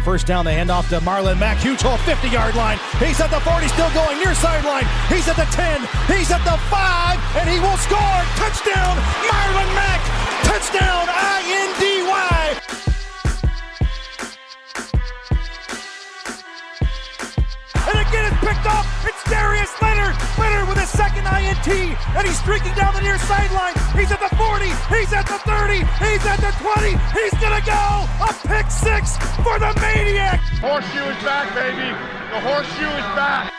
first down. They hand off to Marlon Mack. Huge hole, 50-yard line. He's at the 40, still going near sideline. He's at the 10. He's at the 5, and he will score. Touchdown, Marlon Mack. Touchdown, INDY. And again, it's picked up. It's Darius Leonard. Leonard with his second INT, and he's streaking down the near sideline. He's at the 40. He's at the 30. He's at the 20. He's going to go. A pick six for the Maniac. Horseshoe is back, baby. The horseshoe is back.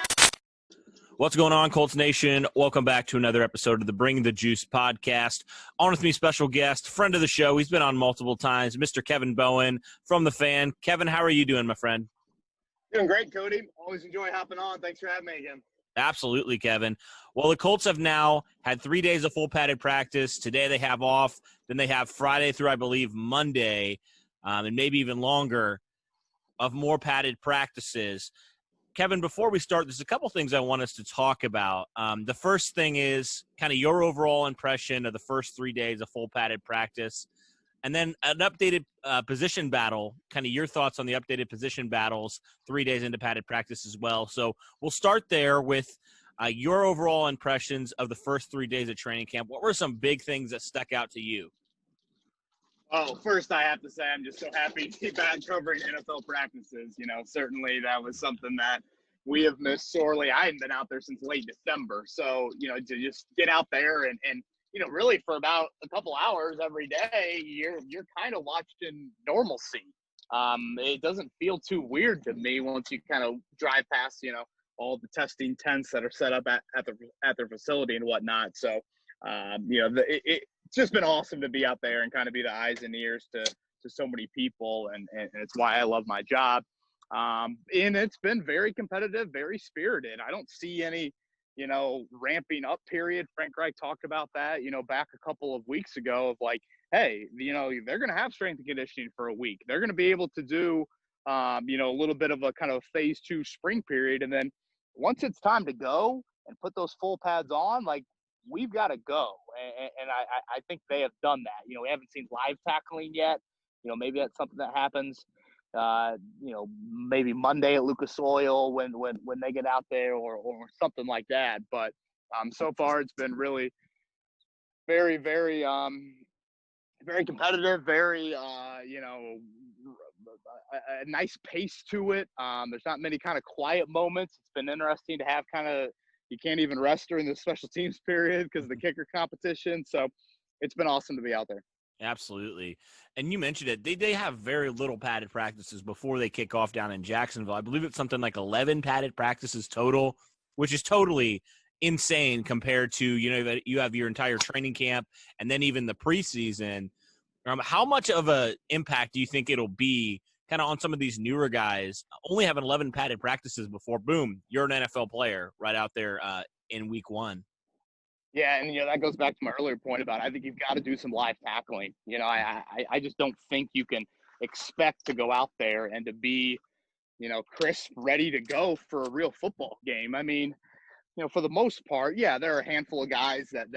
What's going on, Colts Nation? Welcome back to another episode of the Bring the Juice podcast. On with me, special guest, friend of the show. He's been on multiple times, Mr. Kevin Bowen from The Fan. Kevin, how are you doing, my friend? Doing great, Cody. Always enjoy hopping on. Thanks for having me again. Absolutely, Kevin. Well, the Colts have now had 3 days of full padded practice. Today they have off. Then they have Friday through, I believe, Monday, and maybe even longer of more padded practices. Kevin, before we start, there's a couple things I want us to talk about. The first thing is kind of your overall impression of the first 3 days of full padded practice. And then an updated position battle, kind of your thoughts on the updated position battles 3 days into padded practice as well. So we'll start there with your overall impressions of the first 3 days of training camp. What were some big things that stuck out to you? Oh, first I have to say I'm just so happy to be back covering NFL practices. You know, certainly that was something that we have missed sorely. I hadn't been out there since late December. So, you know, to just get out there and you know, really for about a couple hours every day, you're kind of watching normalcy. It doesnn't feel too weird to me once you kind of drive past, you know, all the testing tents that are set up at their facility and whatnot. So, you know, it's just been awesome to be out there and kind of be the eyes and ears to so many people, and it's why I love my job. And it's been very competitive, very spirited. I don't see any, you know, ramping up period. Frank Reich talked about that, you know, back a couple of weeks ago of like, hey, you know, they're going to have strength and conditioning for a week. They're going to be able to do, you know, a little bit of a kind of phase 2 spring period. And then once it's time to go and put those full pads on, like, we've got to go. And I think they have done that. You know, we haven't seen live tackling yet. You know, maybe that's something that happens, you know, maybe Monday at Lucas Oil when they get out there or something like that. But so far it's been really very, very, very competitive, very, you know, a nice pace to it. There's not many kind of quiet moments. It's been interesting to have kind of, you can't even rest during the special teams period because of the kicker competition. So it's been awesome to be out there. Absolutely. And you mentioned it. They have very little padded practices before they kick off down in Jacksonville. I believe it's something like 11 padded practices total, which is totally insane compared to, you know, that you have your entire training camp and then even the preseason. How much of an impact do you think it'll be kind of on some of these newer guys only having 11 padded practices before, boom, you're an NFL player right out there in week 1? Yeah, and, you know, that goes back to my earlier point about I think you've got to do some live tackling. You know, I just don't think you can expect to go out there and to be, you know, crisp, ready to go for a real football game. I mean, you know, for the most part, yeah, there are a handful of guys that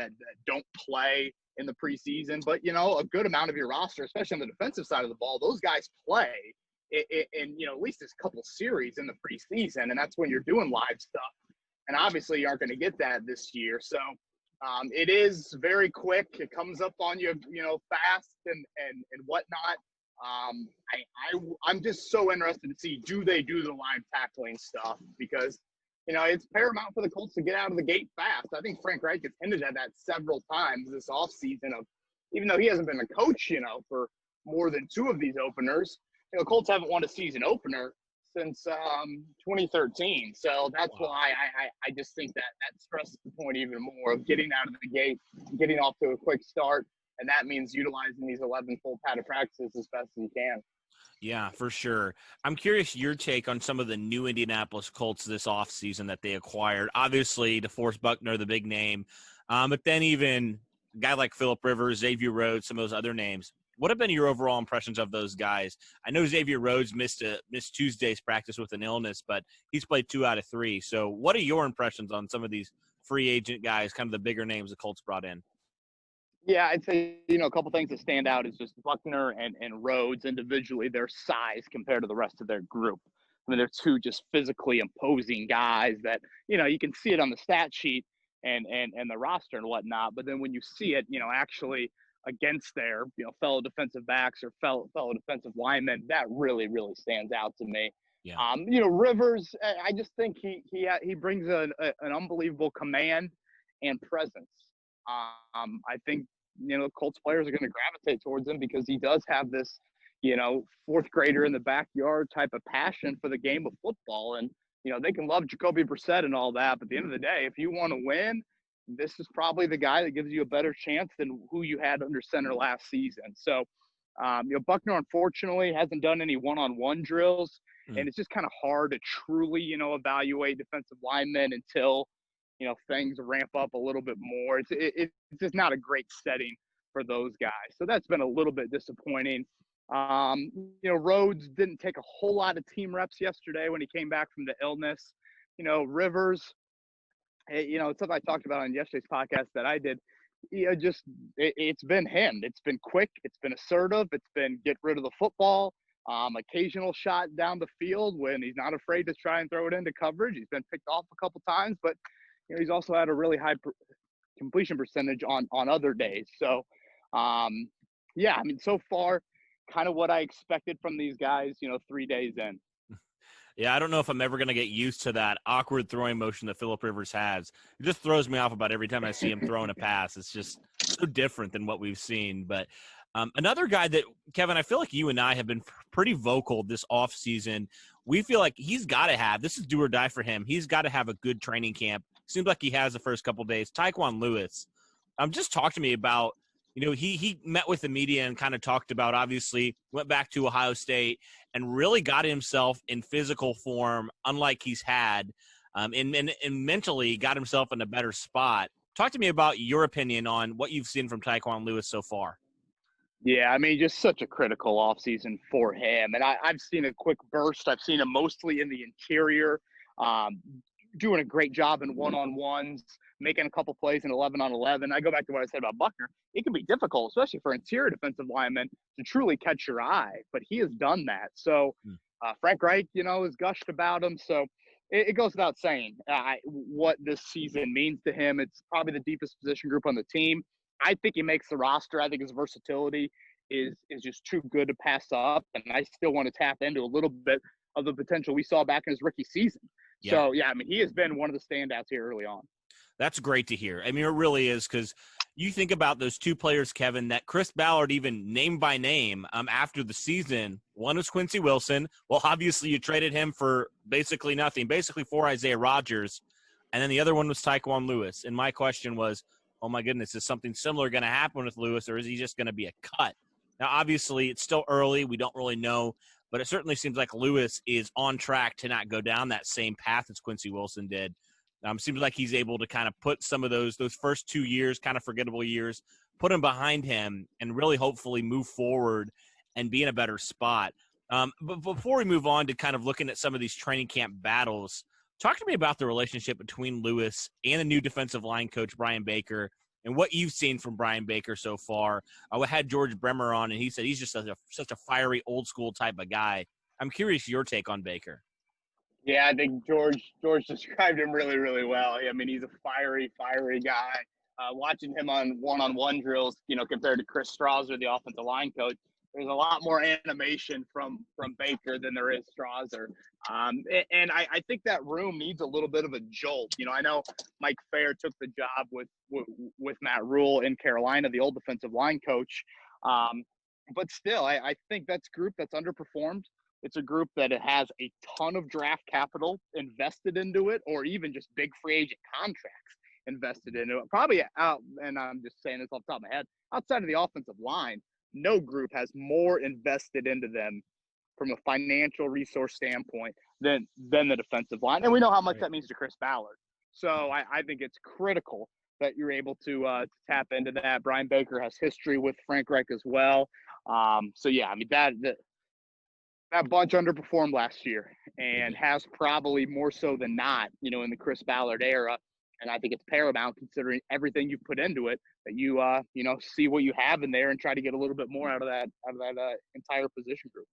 don't play in the preseason, but, you know, a good amount of your roster, especially on the defensive side of the ball, those guys play in you know, at least this couple series in the preseason, and that's when you're doing live stuff. And obviously you aren't going to get that this year. So, it is very quick. It comes up on you, you know, fast and whatnot. I'm just so interested to see, do they do the live tackling stuff? Because, you know, it's paramount for the Colts to get out of the gate fast. I think Frank Reich has hinted at that several times this offseason of, even though he hasn't been a coach, you know, for more than 2 of these openers, you know, Colts haven't won a season opener since 2013. So that's why I just think that stresses the point even more of getting out of the gate, getting off to a quick start. And that means utilizing these 11 full padded practices as best as you can. Yeah, for sure. I'm curious your take on some of the new Indianapolis Colts this offseason that they acquired. Obviously, DeForest Buckner, the big name, but then even a guy like Phillip Rivers, Xavier Rhodes, some of those other names. What have been your overall impressions of those guys? I know Xavier Rhodes missed Tuesday's practice with an illness, but he's played 2 out of 3. So what are your impressions on some of these free agent guys, kind of the bigger names the Colts brought in? Yeah, I'd say, a couple things that stand out is just Buckner and Rhodes individually, their size compared to the rest of their group. I mean, they're two just physically imposing guys that, you can see it on the stat sheet and the roster and whatnot. But then when you see it, actually against their, fellow defensive backs or fellow defensive linemen, that really, really stands out to me. Yeah. Rivers, I just think he brings an unbelievable command and presence. I think Colts players are going to gravitate towards him because he does have this, fourth grader in the backyard type of passion for the game of football. And, they can love Jacoby Brissett and all that. But at the end of the day, if you want to win, this is probably the guy that gives you a better chance than who you had under center last season. So, Buckner, unfortunately, hasn't done any one-on-one drills. And it's just kind of hard to truly, evaluate defensive linemen until, things ramp up a little bit more. It's just not a great setting for those guys. So that's been a little bit disappointing. Rhodes didn't take a whole lot of team reps yesterday when he came back from the illness. Rivers, it's something I talked about on yesterday's podcast that I did. It's been him. It's been quick. It's been assertive. It's been get rid of the football. Occasional shot down the field when he's not afraid to try and throw it into coverage. He's been picked off a couple times, but he's also had a really high completion percentage on other days. So, so far, kind of what I expected from these guys, 3 days in. Yeah, I don't know if I'm ever going to get used to that awkward throwing motion that Phillip Rivers has. It just throws me off about every time I see him throwing a pass. It's just so different than what we've seen. But another guy that, Kevin, I feel like you and I have been pretty vocal this offseason. We feel like he's got to have – this is do or die for him. He's got to have a good training camp. Seems like he has the first couple of days. Taekwon Lewis, just talk to me about – he met with the media and kind of talked about, obviously, went back to Ohio State and really got himself in physical form, unlike he's had, and mentally got himself in a better spot. Talk to me about your opinion on what you've seen from Taekwon Lewis so far. Yeah, just such a critical offseason for him. And I've seen a quick burst. I've seen him mostly in the interior, doing a great job in one-on-ones, making a couple plays in 11-on-11. I go back to what I said about Buckner. It can be difficult, especially for interior defensive linemen, to truly catch your eye, but he has done that. So Frank Reich, has gushed about him. So it goes without saying what this season means to him. It's probably the deepest position group on the team. I think he makes the roster. I think his versatility is just too good to pass up, and I still want to tap into a little bit of the potential we saw back in his rookie season. Yeah. So, he has been one of the standouts here early on. That's great to hear. It really is, because you think about those two players, Kevin, that Chris Ballard even name by name after the season. One was Quincy Wilson. Well, obviously you traded him for basically nothing, basically for Isaiah Rodgers. And then the other one was Taekwon Lewis. And my question was, oh, my goodness, is something similar going to happen with Lewis, or is he just going to be a cut? Now, obviously, it's still early. We don't really know. But it certainly seems like Lewis is on track to not go down that same path as Quincy Wilson did. Seems like he's able to kind of put some of those first 2 years, kind of forgettable years, put them behind him and really hopefully move forward and be in a better spot. But before we move on to kind of looking at some of these training camp battles, talk to me about the relationship between Lewis and the new defensive line coach, Brian Baker, and what you've seen from Brian Baker so far. I had George Bremer on, and he said he's just such a fiery, old-school type of guy. I'm curious your take on Baker. Yeah, I think George described him really, really well. He's a fiery guy. Watching him on one-on-one drills, compared to Chris Strauser, the offensive line coach, there's a lot more animation from Baker than there is Strauser. And I think that room needs a little bit of a jolt. I know Mike Fair took the job with Matt Rule in Carolina, the old defensive line coach. But still, I think that's a group that's underperformed. It's a group that has a ton of draft capital invested into it, or even just big free agent contracts invested into it. Probably out, and I'm just saying this off the top of my head, outside of the offensive line, no group has more invested into them from a financial resource standpoint than the defensive line. And we know how much that means to Chris Ballard. So I think it's critical that you're able to tap into that. Brian Baker has history with Frank Reich as well. That bunch underperformed last year and has probably more so than not, in the Chris Ballard era, And I think it's paramount, considering everything you've put into it, that you see what you have in there and try to get a little bit more out of that entire position group.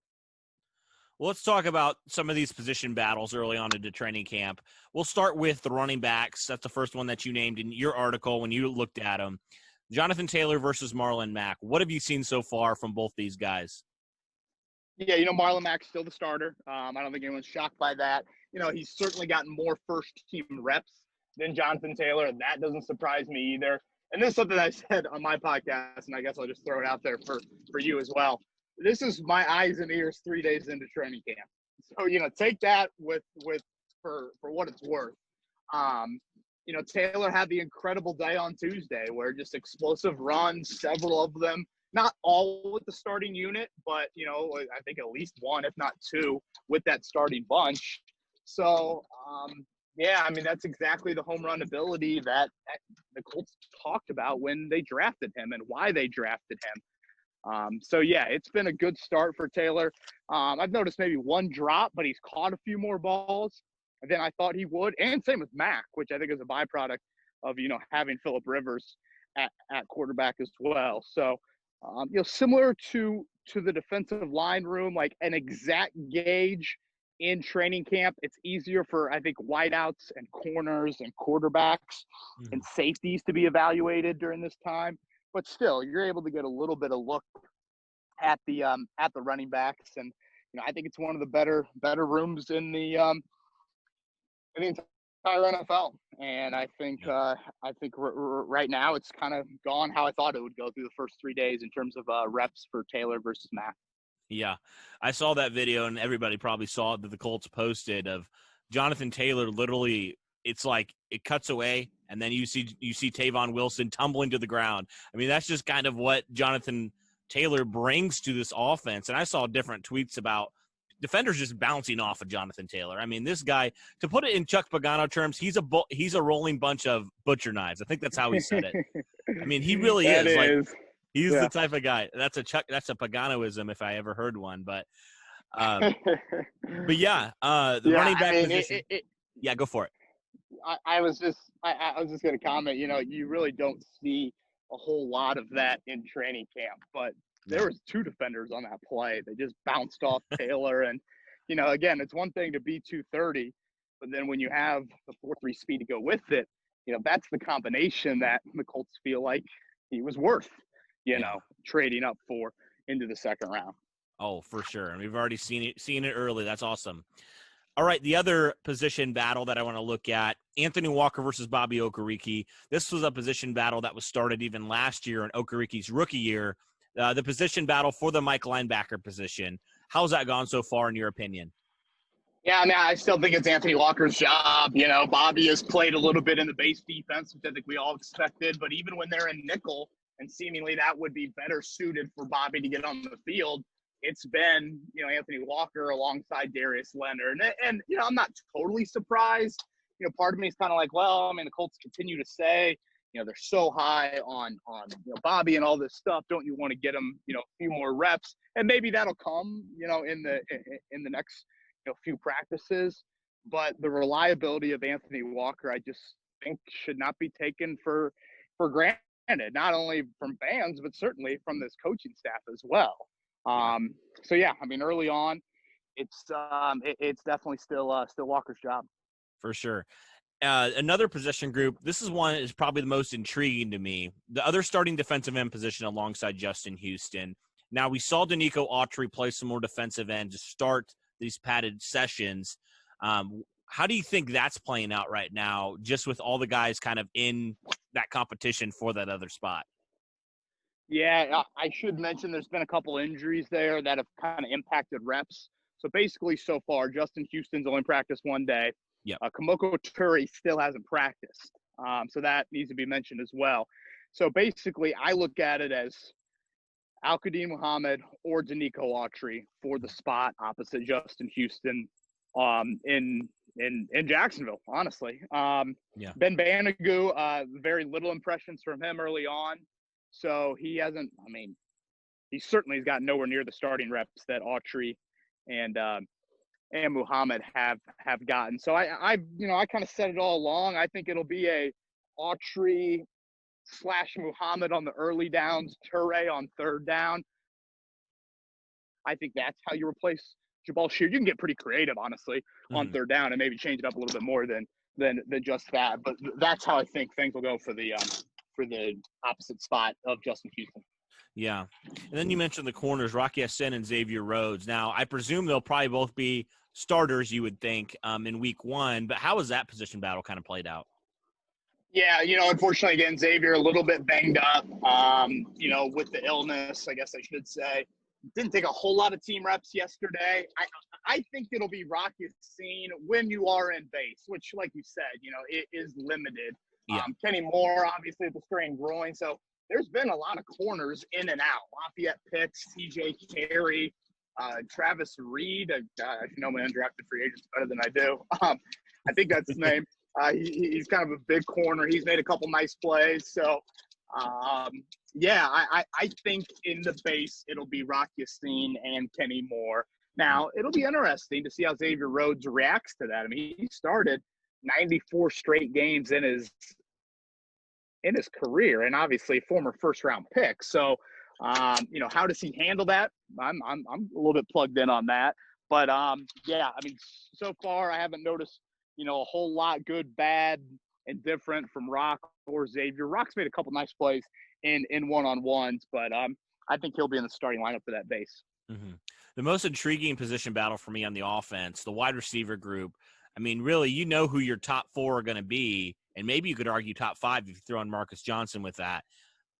Well, let's talk about some of these position battles early on into training camp. We'll start with the running backs. That's the first one that you named in your article when you looked at them. Jonathan Taylor versus Marlon Mack. What have you seen so far from both these guys? Yeah, Marlon Mack's still the starter. I don't think anyone's shocked by that. He's certainly gotten more first-team reps than Jonathan Taylor, and that doesn't surprise me either. And this is something I said on my podcast, and I guess I'll just throw it out there for you as well. This is my eyes and ears 3 days into training camp. So, take that for what it's worth. Taylor had the incredible day on Tuesday where just explosive runs, several of them, not all with the starting unit, but, I think at least one, if not two, with that starting bunch. So, that's exactly the home run ability that the Colts talked about when they drafted him and why they drafted him. It's been a good start for Taylor. I've noticed maybe one drop, but he's caught a few more balls than I thought he would. And same with Mack, which I think is a byproduct of, having Phillip Rivers at quarterback as well. So, similar to the defensive line room, like an exact gauge in training camp, it's easier for, I think, wideouts and corners and quarterbacks and safeties to be evaluated during this time. But still, you're able to get a little bit of look at the running backs, and I think it's one of the better rooms in the entire NFL. And I think right now it's kind of gone how I thought it would go through the first 3 days in terms of reps for Taylor versus Mack. Yeah, I saw that video, and everybody probably saw it that the Colts posted of Jonathan Taylor. Literally, it's like it cuts away, and then you see Taekwon Wilson tumbling to the ground. I mean, that's just kind of what Jonathan Taylor brings to this offense. And I saw different tweets about defenders just bouncing off of Jonathan Taylor. I mean, this guy, to put it in Chuck Pagano terms, he's a rolling bunch of butcher knives. I think that's how he said it. I mean, he really is. Like, he's the type of guy. That's a Paganoism if I ever heard one. But running back position. Yeah, go for it. I was just going to comment. You really don't see a whole lot of that in training camp, but there was two defenders on that play. They just bounced off Taylor, and again, it's one thing to be 230, but then when you have the 4.3 speed to go with it, that's the combination that the Colts feel like he was worth, trading up for into the second round. Oh, for sure, and we've already seen it early. That's awesome. All right, the other position battle that I want to look at, Anthony Walker versus Bobby Okereke. This was a position battle that was started even last year in Okereke's rookie year. The position battle for the Mike linebacker position. How's that gone so far in your opinion? Yeah, I still think it's Anthony Walker's job. Bobby has played a little bit in the base defense, which I think we all expected. But even when they're in nickel, and seemingly that would be better suited for Bobby to get on the field, it's been, Anthony Walker alongside Darius Leonard. And I'm not totally surprised. Part of me is kind of like, well, the Colts continue to say, they're so high on Bobby and all this stuff. Don't you want to get him, a few more reps? And maybe that'll come, in the next few practices. But the reliability of Anthony Walker, I just think should not be taken for granted, not only from fans, but certainly from this coaching staff as well. Early on, it's definitely still Walker's job. For sure. Another position group, this is one that is probably the most intriguing to me. The other starting defensive end position alongside Justin Houston. Now, we saw Danico Autry play some more defensive end to start these padded sessions. How do you think that's playing out right now, just with all the guys kind of in that competition for that other spot? Yeah, I should mention there's been a couple injuries there that have kind of impacted reps. So basically so far, Justin Houston's only practiced 1 day. Yep. Kamoko Turi still hasn't practiced. So that needs to be mentioned as well. So basically I look at it as Al-Qadim Muhammad or Danico Autry for the spot opposite Justin Houston in Jacksonville, honestly. Ben Banogu, very little impressions from him early on. So he hasn't, he certainly has got nowhere near the starting reps that Autry and and Muhammad have gotten. So I kind of said it all along. I think it'll be a Autry / Muhammad on the early downs, Toure on third down. I think that's how you replace Jabal Sheard. You can get pretty creative, honestly, on third down and maybe change it up a little bit more than just that. But that's how I think things will go for the opposite spot of Justin Houston. Yeah. And then you mentioned the corners, Rocky Ya-Sin and Xavier Rhodes. Now, I presume they'll probably both be starters, you would think, in week 1. But how has that position battle kind of played out? Yeah, unfortunately, again, Xavier a little bit banged up, with the illness, I guess I should say. Didn't take a whole lot of team reps yesterday. I think it'll be Rocky Ya-Sin when you are in base, which, like you said, it is limited. Yeah. Kenny Moore, obviously, with the strained groin. So there's been a lot of corners in and out. Lafayette Pitts, TJ Carey, Travis Reed. I know my undrafted free agents better than I do. I think that's his name. He's kind of a big corner. He's made a couple nice plays. So, I think in the base it'll be Rocky Ya-Sin and Kenny Moore. Now, it'll be interesting to see how Xavier Rhodes reacts to that. I mean, he started 94 straight games in his career, and obviously former first-round pick. So, how does he handle that? I'm a little bit plugged in on that. But, so far I haven't noticed, a whole lot good, bad, and different from Rock or Xavier. Rock's made a couple nice plays in one-on-ones, but I think he'll be in the starting lineup for that base. Mm-hmm. The most intriguing position battle for me on the offense, the wide receiver group. I mean, really, who your top 4 are going to be, and maybe you could argue top 5 if you throw in Marcus Johnson with that.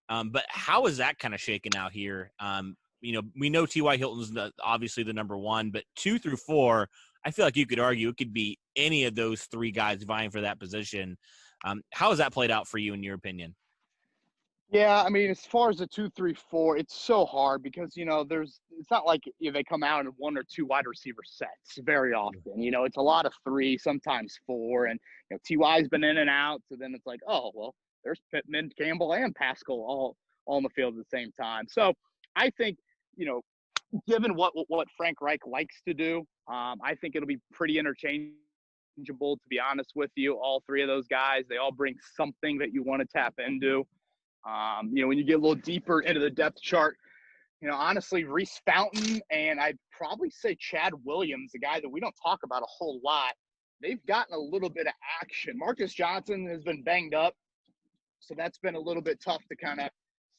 But how is that kind of shaken out here? We know T.Y. Hilton's obviously the number 1, but 2 through 4, I feel like you could argue it could be any of those 3 guys vying for that position. How has that played out for you, in your opinion? Yeah, I mean, as far as the 2, 3, 4, it's so hard because, it's not like they come out in 1 or 2 wide receiver sets very often. It's a lot of 3, sometimes 4, and T.Y.'s been in and out. So then it's like, oh, well, there's Pittman, Campbell, and Pascal all on the field at the same time. So I think, given what Frank Reich likes to do, I think it'll be pretty interchangeable, to be honest with you. All 3 of those guys, they all bring something that you want to tap into. When you get a little deeper into the depth chart, honestly, Reese Fountain and I'd probably say Chad Williams, a guy that we don't talk about a whole lot, they've gotten a little bit of action. Marcus Johnson has been banged up, so that's been a little bit tough to kind of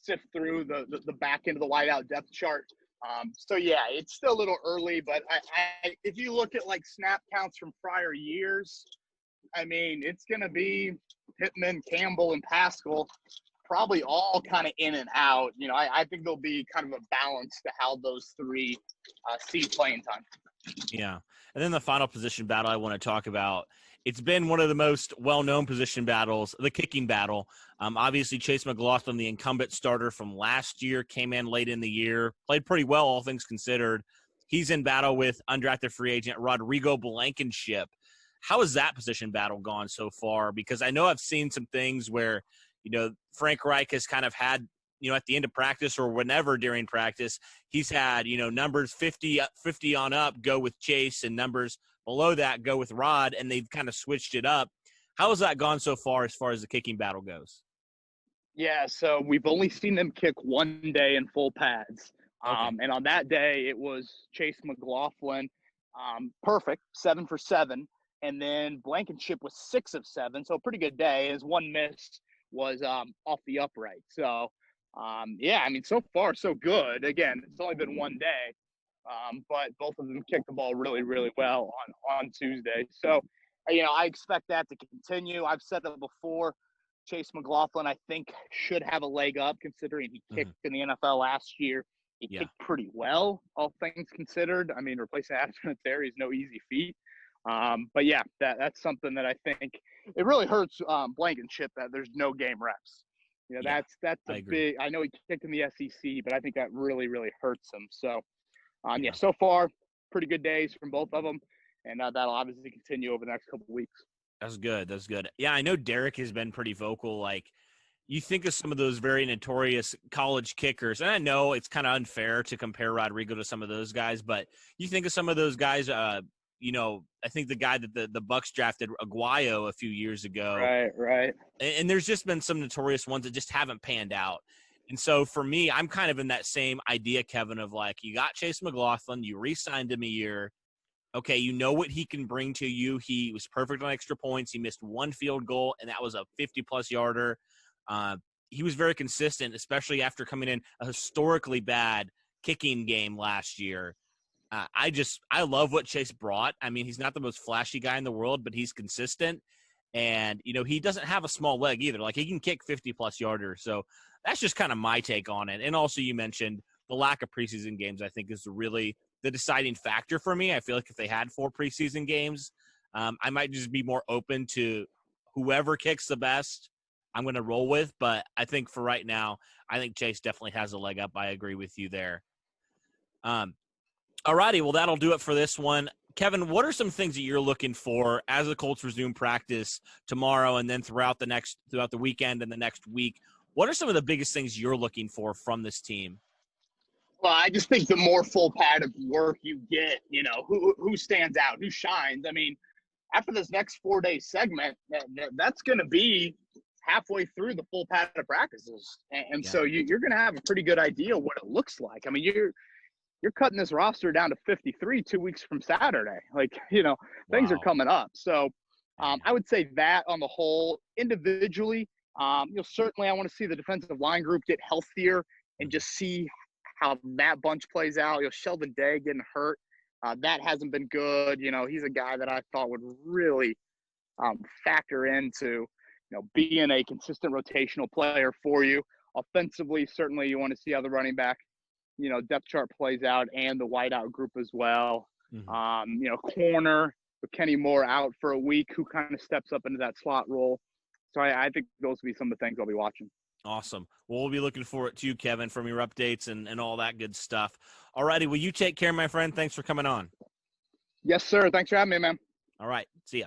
sift through the back end of the wideout depth chart. It's still a little early, but I if you look at like snap counts from prior years, I mean, it's going to be Pittman, Campbell, and Pascal probably all kind of in and out. I think there'll be kind of a balance to how those 3 see playing time. Yeah. And then the final position battle I want to talk about, it's been one of the most well-known position battles, the kicking battle. Obviously, Chase McLaughlin, the incumbent starter from last year, came in late in the year, played pretty well, all things considered. He's in battle with undrafted free agent Rodrigo Blankenship. How has that position battle gone so far? Because I know I've seen some things where, Frank Reich has kind of had, at the end of practice or whenever during practice, he's had, numbers 50 on up go with Chase and numbers below that go with Rod, and they've kind of switched it up. How has that gone so far as the kicking battle goes? Yeah, so we've only seen them kick 1 day in full pads. Okay. And on that day, it was Chase McLaughlin, perfect, 7 for 7. And then Blankenship was 6 of 7, so a pretty good day. His one miss was off the upright. So, so far, so good. Again, it's only been 1 day, but both of them kicked the ball really, really well on Tuesday. So, I expect that to continue. I've said that before. Chase McLaughlin, I think, should have a leg up considering he kicked in the NFL last year. He kicked pretty well, all things considered. I mean, replacing Adam Vinatieri is no easy feat. That's something that I think it really hurts Blankenship that there's no game reps. That's a big – I know he kicked in the SEC, but I think that really, really hurts him. So, so far, pretty good days from both of them, and that'll obviously continue over the next couple of weeks. That's good. Yeah, I know Derek has been pretty vocal. Like, you think of some of those very notorious college kickers, and I know it's kind of unfair to compare Rodrigo to some of those guys, but you think of some of those guys, I think the guy that the Bucks drafted, Aguayo, a few years ago. Right. And there's just been some notorious ones that just haven't panned out. And so for me, I'm kind of in that same idea, Kevin, of like, you got Chase McLaughlin, you re-signed him a year. Okay, you know what he can bring to you. He was perfect on extra points. He missed one field goal, and that was a 50-plus yarder. He was very consistent, especially after coming in a historically bad kicking game last year. I love what Chase brought. I mean, he's not the most flashy guy in the world, but he's consistent. And, he doesn't have a small leg either. Like, he can kick 50-plus yarders. So that's just kind of my take on it. And also you mentioned the lack of preseason games, I think, is really the deciding factor for me. I feel like if they had 4 preseason games, I might just be more open to whoever kicks the best I'm going to roll with. But I think for right now, I think Chase definitely has a leg up. I agree with you there. All righty, well, that'll do it for this one. Kevin, what are some things that you're looking for as the Colts resume practice tomorrow and then throughout the weekend and the next week? What are some of the biggest things you're looking for from this team? Well, I just think the more full pad of work you get, who stands out, who shines. I mean, after this next 4-day segment, that's going to be halfway through the full pad of practices. And so you're going to have a pretty good idea what it looks like. I mean, you're cutting this roster down to 53 2 weeks from Saturday. Like, things are coming up. So I would say that on the whole, individually, certainly I want to see the defensive line group get healthier and just see how that bunch plays out. Sheldon Day getting hurt. That hasn't been good. He's a guy that I thought would really factor into, being a consistent rotational player for you. Offensively, certainly you want to see how the running back, depth chart plays out and the wideout group as well. Mm-hmm. Corner with Kenny Moore out for a week, who kind of steps up into that slot role. So I think those will be some of the things I'll be watching. Awesome. Well, we'll be looking forward to you, Kevin, from your updates and all that good stuff. All righty. Well, you take care, my friend. Thanks for coming on. Yes, sir. Thanks for having me, man. All right. See ya.